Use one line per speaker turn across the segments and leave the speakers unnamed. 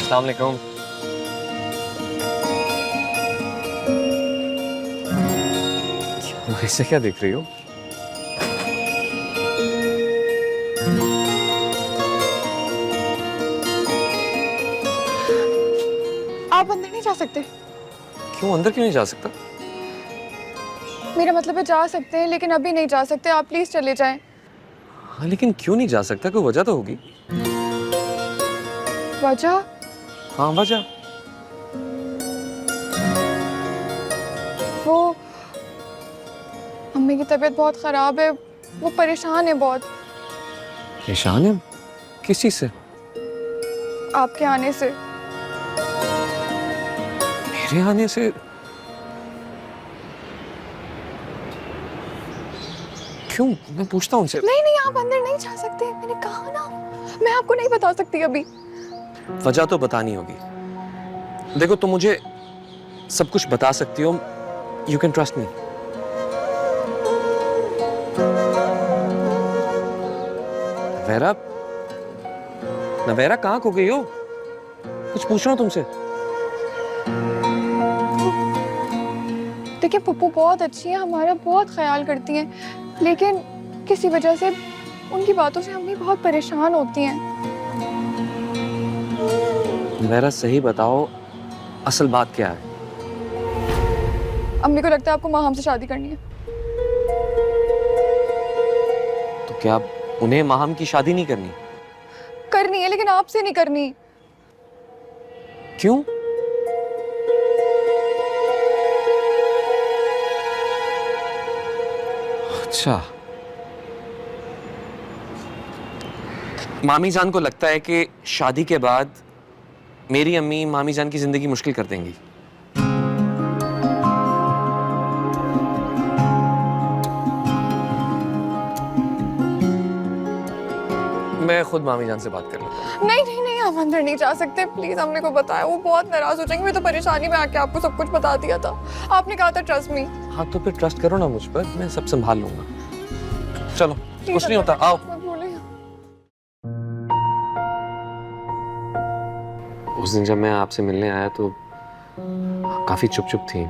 अस्सलाम वालेकुम। ऐसे क्या देख रही हो?
आप अंदर नहीं जा सकते।
क्यों अंदर क्यों नहीं जा सकता?
मेरा मतलब है जा सकते हैं, लेकिन अभी नहीं जा सकते। आप प्लीज चले जाएं।
हाँ लेकिन क्यों नहीं जा सकता? कोई वजह तो होगी।
वजह?
हाँ वजह।
वो मम्मी की तबीयत बहुत खराब है, वो परेशान है बहुत
निशान है? किस चीज से?
आपके आने से।
मेरे आने से? क्यों? मैं पूछता हूँ उनसे।
नहीं नहीं, आप अंदर नहीं जा सकते, मैंने कहा ना। मैं आपको नहीं बता सकती अभी।
वजह तो बतानी होगी। देखो तुम मुझे सब कुछ बता सकती हो। You can trust me. Navera, Navera कहाँ खो गई हो? कुछ पूछ रहा हूँ तुमसे।
देखिए पप्पू बहुत अच्छी है, हमारा बहुत ख्याल करती हैं, लेकिन किसी वजह से उनकी बातों से अम्मी बहुत परेशान होती हैं।
नवेरा सही बताओ, असल बात क्या है?
अम्मी को लगता है आपको माँ हमसे शादी करनी है।
तो क्या उन्हें माहम की शादी नहीं करनी?
करनी है, लेकिन आपसे नहीं करनी।
क्यों? अच्छा, मामी जान को लगता है कि शादी के बाद मेरी अम्मी मामी जान की जिंदगी मुश्किल कर देंगी। मैं खुद मामी जान से बात कर लेता हूँ।
नहीं नहीं नहीं, आप अंदर नहीं जा सकते, प्लीज अम्मी को बताया, वो बहुत नाराज हो जाएंगे। मैं तो परेशानी में आके आपको सब कुछ बता दिया था, आपने कहा था ट्रस्ट मी।
हाँ तो फिर ट्रस्ट करो ना मुझ पर, मैं सब संभाल लूंगा। चलो कुछ नहीं होता, आओ। उस दिन जब मैं आपसे मिलने आया तो काफी चुप चुप थी।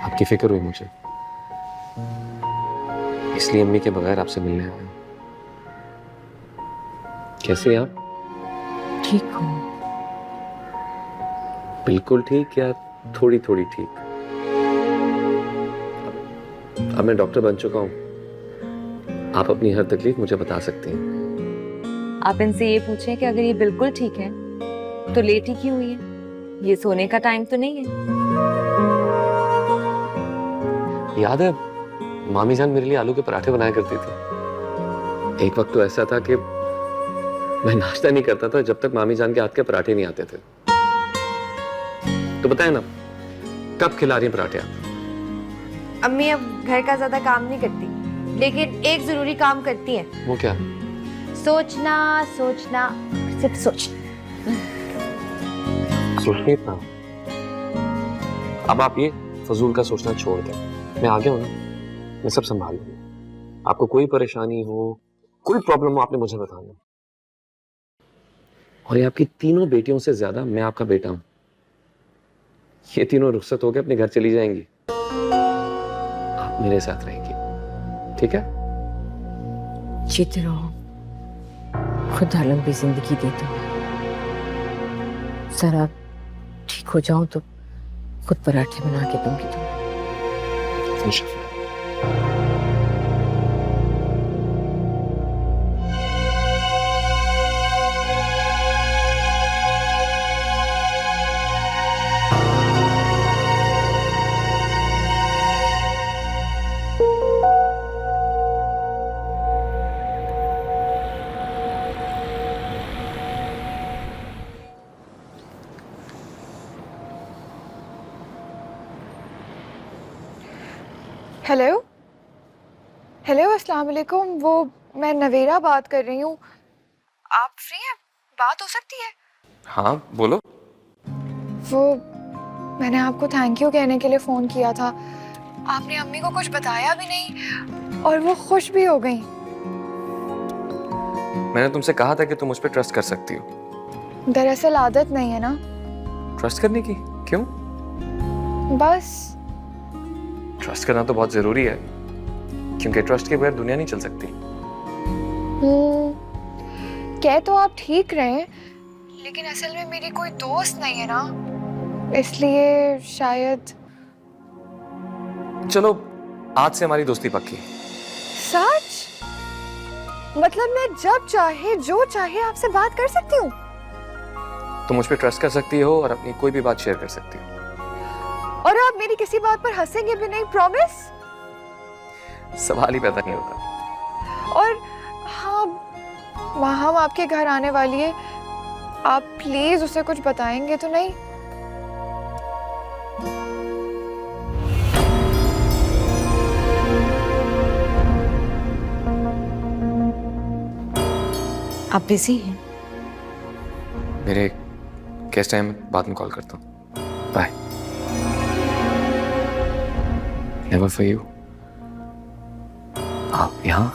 आपकी फिक्र हुई मुझे, इसलिए अम्मी के बगैर आपसे मिलने आया। कैसे आप?
ठीक हूँ।
बिल्कुल ठीक या थोड़ी थोड़ी ठीक? अब मैं डॉक्टर बन चुका हूँ, आप अपनी हर तकलीफ मुझे बता सकती हैं।
आप इनसे ये पूछें कि अगर ये बिल्कुल ठीक है तो लेट ही क्यों हुई है? ये सोने का टाइम तो नहीं है।
याद है मामी जान मेरे लिए आलू के पराठे बनाया करती थी। एक वक्त तो ऐसा था कि मैं नाश्ता नहीं करता था जब तक मामी जान के हाथ के पराठे नहीं आते थे। तो बताए ना, कब खिला रही हैं पराठे आप?
अम्मी अब घर का ज्यादा काम नहीं करती, लेकिन एक जरूरी काम करती हैं।
वो क्या?
सोचना सोचना सिर्फ सोचना।
सोचने इतना? अब आप ये फजूल का सोचना छोड़ दें। मैं आ गया हूं ना, मैं सब संभाल लूंगा। आपको कोई परेशानी हो, कोई प्रॉब्लम हो, आपने मुझे बताना। और ये आपकी तीनों बेटियों से ज्यादा मैं आपका बेटा हूं। ये तीनों रुखसत होकर अपने घर चली जाएंगी, आप मेरे साथ रहेंगी, ठीक है?
जीते रहो, खुदा लंबी जिंदगी दे दो। जरा ठीक हो जाऊं तो खुद पराठे बना के दूंगी तुम्हें।
इंशाल्लाह।
हेलो हेलो, अस्सलाम वालेकुम। वो मैं नवेरा बात कर रही हूँ। आप फ्री हैं? बात हो सकती है?
हाँ बोलो।
वो मैंने आपको थैंक यू कहने के लिए फोन किया था। आपने अम्मी को कुछ बताया भी नहीं और वो खुश भी हो गई।
मैंने तुमसे कहा था कि तुम मुझ पर ट्रस्ट कर सकती हो।
दरअसल आदत नहीं है ना,
ट्रस्ट करने की? क्यों?
बस।
ट्रस्ट करना तो बहुत जरूरी है, क्योंकि ट्रस्ट के बगैर दुनिया नहीं चल सकती।
कह तो आप ठीक रहे, लेकिन असल में मेरी कोई दोस्त नहीं है ना, इसलिए शायद।
चलो आज से हमारी दोस्ती पक्की।
सच? मतलब मैं जब चाहे जो चाहे आपसे बात कर सकती हूँ?
तुम मुझ पे ट्रस्ट कर सकती हो और अपनी कोई भी बात शेयर कर सकती हो।
और आप मेरी किसी बात पर हंसेंगे भी नहीं, प्रॉमिस?
सवाल ही पैदा नहीं होता।
और हाँ, वहाँ आपके घर आने वाली है, आप प्लीज उसे कुछ बताएंगे तो नहीं?
आप बिजी हैं?
मेरे गेस्ट टाइम बाद में कॉल करता हूँ। बाय। Never for you. आप यहाँ?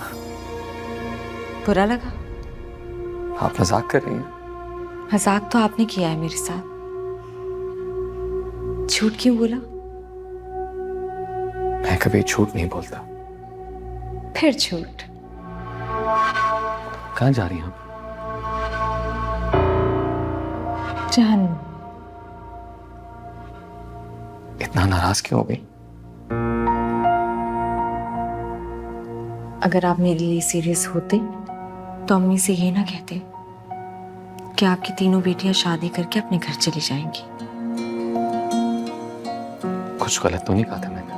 बुरा लगा?
आप मजाक कर रही हैं?
मजाक तो आपने किया है मेरे साथ। झूठ क्यों बोला?
मैं कभी झूठ नहीं बोलता।
फिर झूठ।
कहाँ जा रही हैं आप?
जहन्नुम।
इतना नाराज क्यों हो गई?
अगर आप मेरे लिए सीरियस होते तो अम्मी से ये ना कहते कि आपकी तीनों बेटियां शादी करके अपने घर चली जाएंगी।
कुछ गलत तो नहीं कहा था मैंने?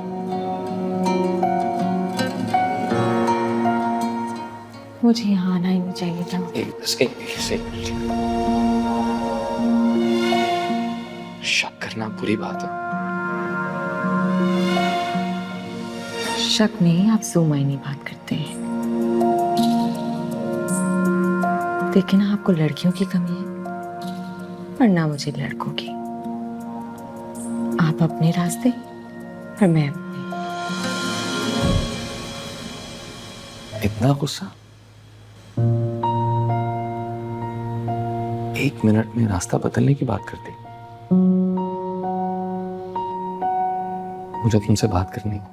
मुझे यहाँ आना ही नहीं चाहिए था।
शक करना बुरी बात है।
शक में आप सो मायने बात करते हैं। लेकिन आपको लड़कियों की कमी है और ना मुझे लड़कों की। आप अपने रास्ते और मैं अपने।
इतना गुस्सा? 1 मिनट में रास्ता बदलने की बात करती। मुझे तुमसे बात करनी है,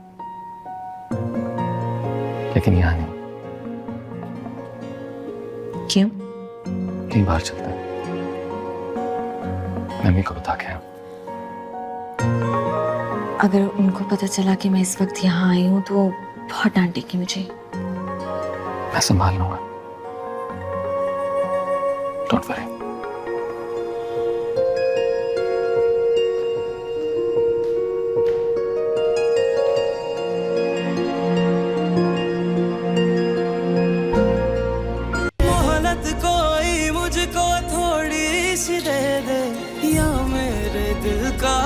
लेकिन यहाँ नहीं।
क्यों?
कहीं बाहर चलते हैं। मम्मी को बता के आया।
अगर उनको पता चला कि मैं इस वक्त यहाँ आई हूँ तो बहुत डांटेगी मुझे।
मैं संभाल लूंगा। Don't worry.
मोहलत कोई मुझको थोड़ी सी दे दे, या मेरे दिल का